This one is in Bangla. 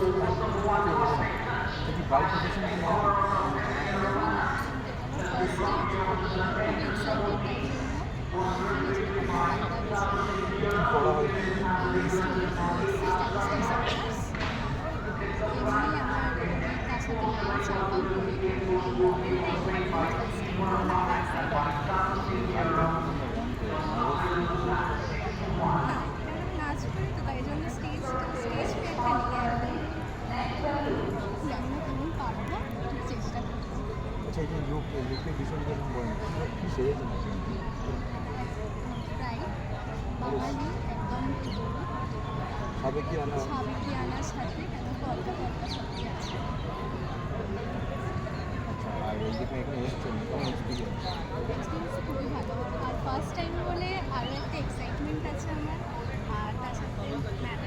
কি বাই প্রফেশন কি পড়া হয়? নাচ করি তো তাই জন্য স্টেজ ফিয়ারটা নিয়ে একদম জানি না কেমন পারবো, চেষ্টা করছি। আচ্ছা, এই যে লোককে ভীষণ যখন বলেন কী সেরেছেন আপনি? প্রায় বাঙালি একদম সাবেকিয়ানার সাথে এত পদ্মা সবজি আছে। আচ্ছা, আর এই যেখানে এখানে এসেছেন কেমন এক্সপিরিয়েন্স? এক্সপিরিয়েন্স খুবই ভালো, আর ফার্স্ট টাইম বলে আরও একটা এক্সাইটমেন্ট আছে আমার, আর তার সাথে ম্যাথ